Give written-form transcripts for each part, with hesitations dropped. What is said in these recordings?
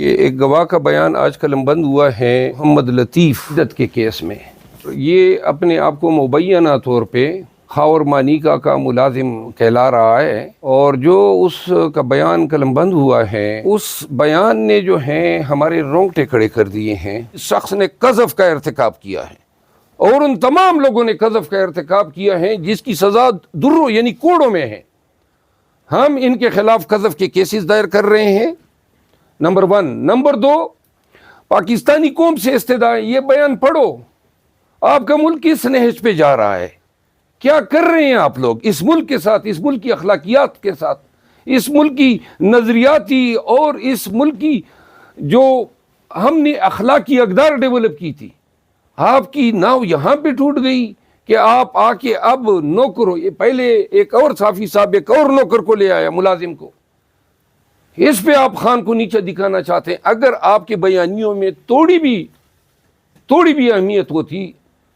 یہ ایک گواہ کا بیان آج قلم بند ہوا ہے محمد لطیف عدت کے کیس میں. یہ اپنے آپ کو مبینہ طور پہ خاور مانیکا کا ملازم کہلا رہا ہے، اور جو اس کا بیان قلم بند ہوا ہے اس بیان نے جو ہے ہمارے رونگٹے کھڑے کر دیے ہیں. اس شخص نے قذف کا ارتکاب کیا ہے، اور ان تمام لوگوں نے قذف کا ارتکاب کیا ہے جس کی سزا دروں یعنی کوڑوں میں ہے. ہم ان کے خلاف قذف کے کیسز دائر کر رہے ہیں، نمبر 1. نمبر 2، پاکستانی قوم سے استدعاء، یہ بیان پڑھو. آپ کا ملک کس نہج پہ جا رہا ہے؟ کیا کر رہے ہیں آپ لوگ اس ملک کے ساتھ، اس ملک کی اخلاقیات کے ساتھ، اس ملک کی نظریاتی اور اس ملک کی جو ہم نے اخلاقی اقدار ڈیولپ کی تھی؟ آپ کی ناؤ یہاں پہ ٹوٹ گئی کہ آپ آ کے اب نوکر ہو. یہ پہلے ایک اور صافی صاحب ایک اور نوکر کو لے آیا، ملازم کو. اس پہ آپ خان کو نیچے دکھانا چاہتے ہیں. اگر آپ کے بیانیوں میں تھوڑی بھی اہمیت ہوتی،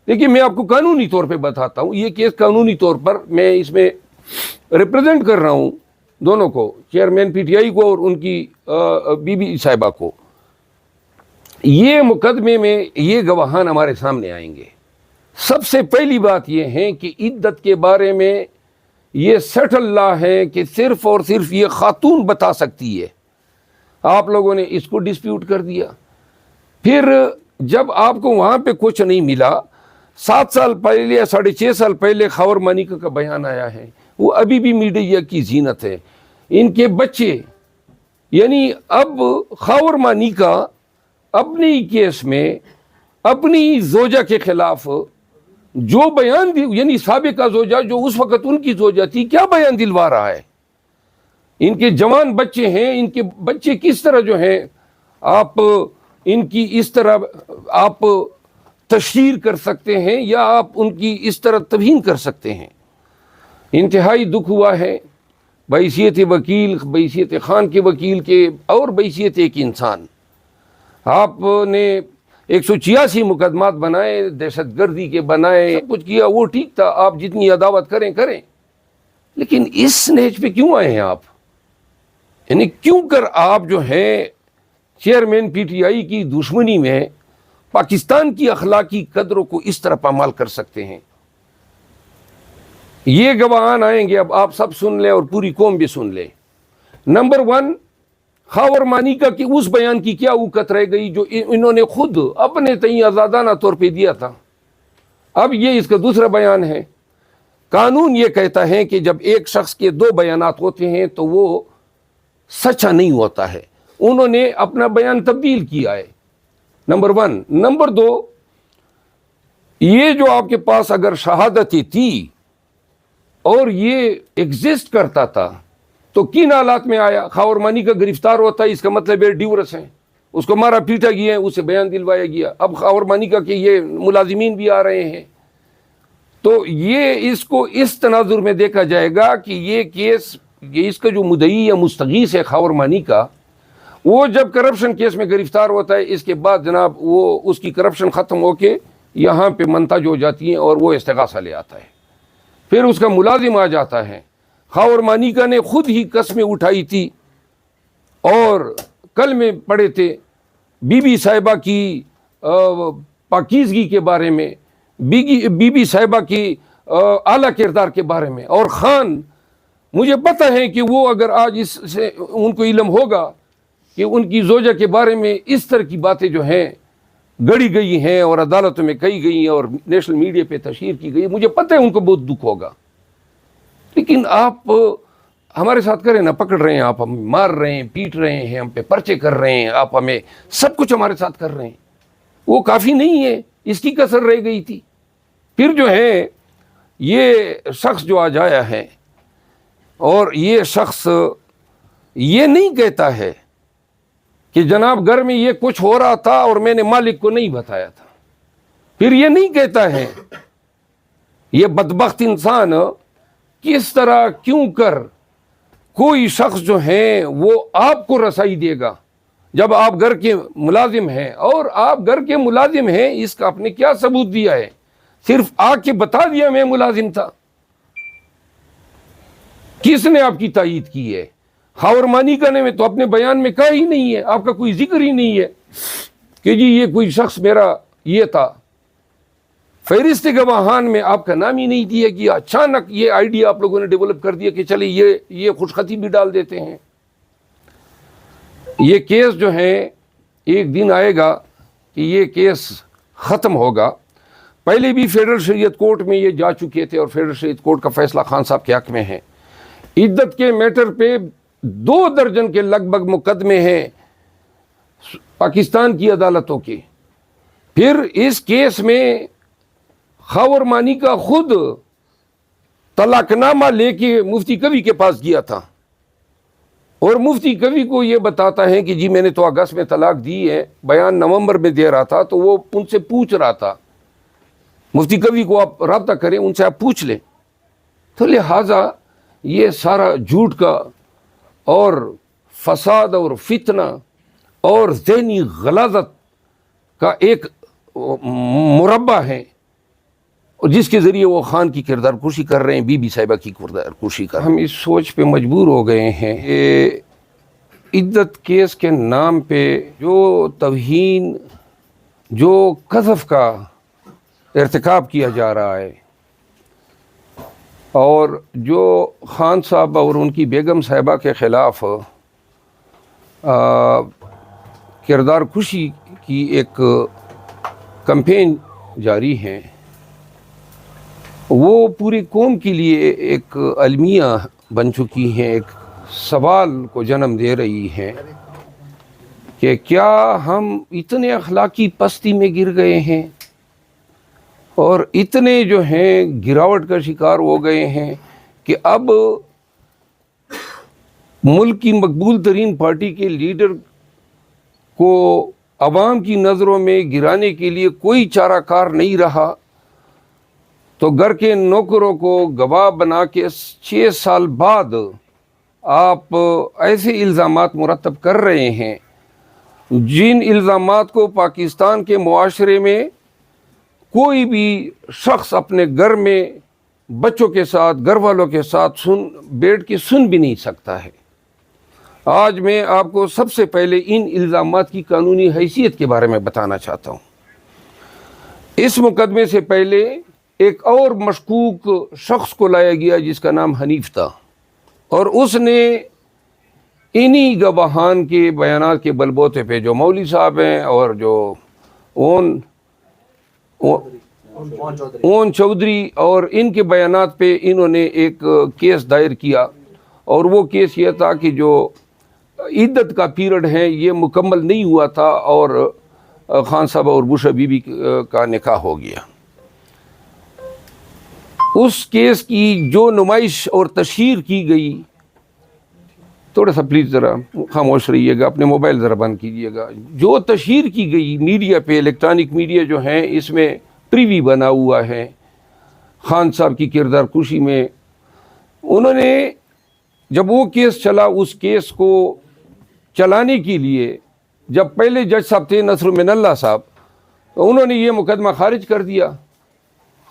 دیکھیے میں آپ کو قانونی طور پہ بتاتا ہوں. یہ کیس قانونی طور پر میں اس میں ریپرزینٹ کر رہا ہوں دونوں کو، چیئرمین پی ٹی آئی کو اور ان کی بی بی صاحبہ کو. یہ مقدمے میں یہ گواہان ہمارے سامنے آئیں گے. سب سے پہلی بات یہ ہے کہ عدت کے بارے میں یہ سیٹل لا ہے کہ صرف اور صرف یہ خاتون بتا سکتی ہے. آپ لوگوں نے اس کو ڈسپیوٹ کر دیا. پھر جب آپ کو وہاں پہ کچھ نہیں ملا، 7 سال پہلے یا 6.5 سال پہلے خاور مانیکا کا بیان آیا ہے، وہ ابھی بھی میڈیا کی زینت ہے. ان کے بچے، یعنی اب خاور مانیکا اپنی کیس میں اپنی زوجہ کے خلاف جو بیان دی، یعنی سابقہ زوجہ جو اس وقت ان کی زوجہ تھی، کیا بیان دلوا رہا ہے؟ ان کے جوان بچے ہیں، ان کے بچے کس طرح جو ہیں آپ ان کی اس طرح آپ تشہیر کر سکتے ہیں یا آپ ان کی اس طرح توہین کر سکتے ہیں؟ انتہائی دکھ ہوا ہے بحیثیت وکیل، بحیثیت خان کے وکیل کے، اور بحیثیت ایک انسان. آپ نے 186 مقدمات بنائے، دہشت گردی کے بنائے، سب کچھ کیا، وہ ٹھیک تھا. آپ جتنی عداوت کریں، لیکن اس نیج پہ کیوں آئے ہیں آپ؟ یعنی کیوں کر آپ جو ہیں چیئرمین پی ٹی آئی کی دشمنی میں پاکستان کی اخلاقی قدروں کو اس طرح پامال کر سکتے ہیں؟ یہ گواہان آئیں گے، اب آپ سب سن لیں اور پوری قوم بھی سن لیں. نمبر 1، خاور مانیکا کی اس بیان کی کیا اوقت رہ گئی جو انہوں نے خود اپنے تئیں آزادانہ طور پہ دیا تھا؟ اب یہ اس کا دوسرا بیان ہے. قانون یہ کہتا ہے کہ جب ایک شخص کے 2 بیانات ہوتے ہیں تو وہ سچا نہیں ہوتا ہے. انہوں نے اپنا بیان تبدیل کیا ہے، نمبر 1. نمبر 2، یہ جو آپ کے پاس اگر شہادتیں تھی اور یہ ایگزسٹ کرتا تھا تو کن حالات میں آیا؟ خاور مانیکا گرفتار ہوتا ہے، اس کا مطلب ہے ڈیورس ہے، اس کو مارا پیٹا گیا ہے، اسے بیان دلوایا گیا. اب خاور مانیکا کے یہ ملازمین بھی آ رہے ہیں، تو یہ اس کو اس تناظر میں دیکھا جائے گا کہ یہ کیس، یہ اس کا جو مدعی یا مستغیث ہے خاور مانیکا، وہ جب کرپشن کیس میں گرفتار ہوتا ہے، اس کے بعد جناب وہ اس کی کرپشن ختم ہو کے یہاں پہ منتج ہو جاتی ہیں اور وہ استغاثہ لے آتا ہے. پھر اس کا ملازم آ جاتا ہے. خاور مانیکا نے خود ہی قسمیں اٹھائی تھی، اور کل میں پڑھے تھے بی بی صاحبہ کی پاکیزگی کے بارے میں، بی بی صاحبہ کی اعلیٰ کردار کے بارے میں. اور خان، مجھے پتہ ہے کہ وہ اگر آج اس سے ان کو علم ہوگا کہ ان کی زوجہ کے بارے میں اس طرح کی باتیں جو ہیں گڑی گئی ہیں اور عدالتوں میں کہی گئی ہیں اور نیشنل میڈیا پہ تشہیر کی گئی، مجھے پتہ ہے ان کو بہت دکھ ہوگا. لیکن آپ ہمارے ساتھ کریں نا، پکڑ رہے ہیں آپ، ہم مار رہے ہیں، پیٹ رہے ہیں، ہم پہ پرچے کر رہے ہیں، آپ ہمیں سب کچھ ہمارے ساتھ کر رہے ہیں. وہ کافی نہیں ہے، اس کی کسر رہ گئی تھی. پھر جو ہے یہ شخص جو آج آیا ہے، اور یہ شخص یہ نہیں کہتا ہے کہ جناب گھر میں یہ کچھ ہو رہا تھا اور میں نے مالک کو نہیں بتایا تھا. پھر یہ نہیں کہتا ہے. یہ بدبخت انسان کس طرح کیوں کر کوئی شخص جو ہے وہ آپ کو رسائی دے گا جب آپ گھر کے ملازم ہیں؟ اور آپ گھر کے ملازم ہیں، اس کا آپ نے کیا ثبوت دیا ہے؟ صرف آ کے بتا دیا میں ملازم تھا. کس نے آپ کی تائید کی ہے؟ خاور مانیکا نے تو اپنے بیان میں کہا ہی نہیں ہے، آپ کا کوئی ذکر ہی نہیں ہے کہ جی یہ کوئی شخص میرا یہ تھا، فہرست گواہان میں آپ کا نام ہی نہیں دیا گیا۔ اچانک یہ آئیڈیا آپ لوگوں نے ڈیولپ کر دیا کہ چلے یہ خوشخطی بھی ڈال دیتے ہیں۔ یہ کیس جو ہے ایک دن آئے گا کہ یہ کیس ختم ہوگا۔ پہلے بھی فیڈرل شریعت کورٹ میں یہ جا چکے تھے اور فیڈرل شریعت کورٹ کا فیصلہ خان صاحب کے حق میں ہے۔ عدت کے میٹر پہ 2 درجن کے لگ بھگ مقدمے ہیں پاکستان کی عدالتوں کے۔ پھر اس کیس میں خاور مانیکا خود طلاق نامہ لے کے مفتی کبھی کے پاس گیا تھا، اور مفتی کبھی کو یہ بتاتا ہے کہ جی میں نے تو اگست میں طلاق دی ہے، بیان نومبر میں دے رہا تھا، تو وہ ان سے پوچھ رہا تھا، مفتی کبھی کو آپ رابطہ کریں، ان سے آپ پوچھ لیں۔ تو لہٰذا یہ سارا جھوٹ کا اور فساد اور فتنہ اور ذہنی غلاظت کا ایک مربع ہے، اور جس کے ذریعے وہ خان کی کردار کشی کر رہے ہیں، بی بی صاحبہ کی کردار کشی کر رہے ہیں۔ ہم اس سوچ پہ مجبور ہو گئے ہیں کہ عدت کیس کے نام پہ جو توہین، جو قذف کا ارتکاب کیا جا رہا ہے، اور جو خان صاحب اور ان کی بیگم صاحبہ کے خلاف کردار کشی کی ایک کمپین جاری ہے، وہ پوری قوم کے لیے ایک المیہ بن چکی ہیں، ایک سوال کو جنم دے رہی ہیں کہ کیا ہم اتنے اخلاقی پستی میں گر گئے ہیں اور اتنے جو ہیں گراوٹ کا شکار ہو گئے ہیں کہ اب ملک کی مقبول ترین پارٹی کے لیڈر کو عوام کی نظروں میں گرانے کے لیے کوئی چارہ کار نہیں رہا، تو گھر کے نوکروں کو گواہ بنا کے 6 سال بعد آپ ایسے الزامات مرتب کر رہے ہیں جن الزامات کو پاکستان کے معاشرے میں کوئی بھی شخص اپنے گھر میں بچوں کے ساتھ، گھر والوں کے ساتھ بیٹھ کے سن بھی نہیں سکتا ہے۔ آج میں آپ کو سب سے پہلے ان الزامات کی قانونی حیثیت کے بارے میں بتانا چاہتا ہوں۔ اس مقدمے سے پہلے ایک اور مشکوک شخص کو لایا گیا جس کا نام حنیف تھا، اور اس نے انہی گواہان کے بیانات کے بلبوتے پہ، جو مولوی صاحب ہیں اور جو اون چودھری، اور ان کے بیانات پہ انہوں نے ایک کیس دائر کیا، اور وہ کیس یہ تھا کہ جو عدت کا پیریڈ ہے یہ مکمل نہیں ہوا تھا اور خان صاحب اور بشرا بی بی کا نکاح ہو گیا۔ اس کیس کی جو نمائش اور تشہیر کی گئی، تھوڑا سا پلیز ذرا خاموش رہیے گا، اپنے موبائل ذرا بند کیجیے گا، جو تشہیر کی گئی میڈیا پہ، الیکٹرانک میڈیا جو ہیں، اس میں پریوی بنا ہوا ہے خان صاحب کی کردار کشی میں۔ انہوں نے جب وہ کیس چلا، اس کیس کو چلانے کے لیے جب پہلے جج صاحب تھے نصر من اللہ صاحب، تو انہوں نے یہ مقدمہ خارج کر دیا۔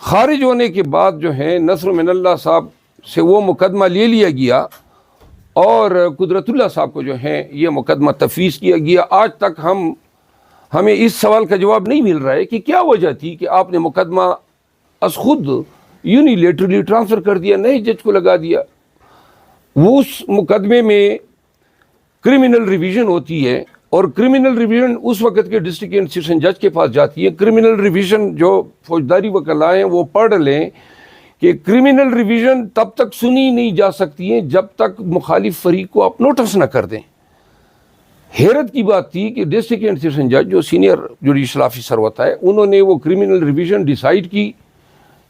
خارج ہونے کے بعد جو ہے نصر من اللہ صاحب سے وہ مقدمہ لے لیا گیا، اور قدرت اللہ صاحب کو جو ہے یہ مقدمہ تفویض کیا گیا۔ آج تک ہمیں اس سوال کا جواب نہیں مل رہا ہے کہ کیا وجہ تھی کہ آپ نے مقدمہ از خود یونیلیٹرلی ٹرانسفر کر دیا، نئے جج کو لگا دیا۔ وہ اس مقدمے میں کرمنل ریویژن ہوتی ہے، اور کرمنل ریویژن اس وقت کے ڈسٹرکٹ اینڈ سیشن جج کے پاس جاتی ہے۔ کرمنل ریویژن جو فوجداری وکلاء ہیں وہ پڑھ لیں کہ کرمنل ریویژن تب تک سنی نہیں جا سکتی ہیں جب تک مخالف فریق کو آپ نوٹس نہ کر دیں۔ حیرت کی بات تھی کہ ڈسٹرکٹ اینڈ سیشن جج جو سینئر جوڈیشل آفیسر ہوتا ہے، انہوں نے وہ کرمنل ریویژن ڈیسائیڈ کی،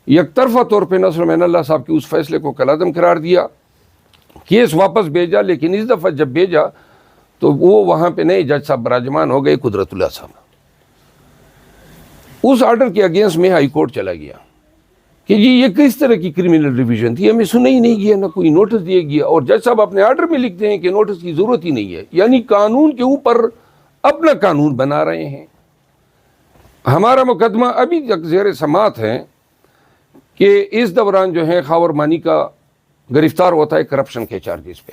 یک طرفہ طور پہ نصر من اللہ صاحب کے اس فیصلے کو کالعدم قرار دیا، کیس واپس بھیجا۔ لیکن اس دفعہ جب بھیجا تو وہ وہاں پہ نئے جج صاحب براجمان ہو گئے، قدرت اللہ صاحب۔ اس آرڈر کے اگینسٹ میں ہائی کورٹ چلا گیا کہ جی یہ کس طرح کی کرمنل ریویژن تھی، ہمیں سنا ہی نہیں گیا، نہ کوئی نوٹس دیا گیا، اور جج صاحب اپنے آرڈر میں لکھتے ہیں کہ نوٹس کی ضرورت ہی نہیں ہے، یعنی قانون کے اوپر اپنا قانون بنا رہے ہیں۔ ہمارا مقدمہ ابھی تک زیر سماعت ہے کہ اس دوران جو ہے خاور مانیکا گرفتار ہوتا ہے کرپشن کے چارجز پہ۔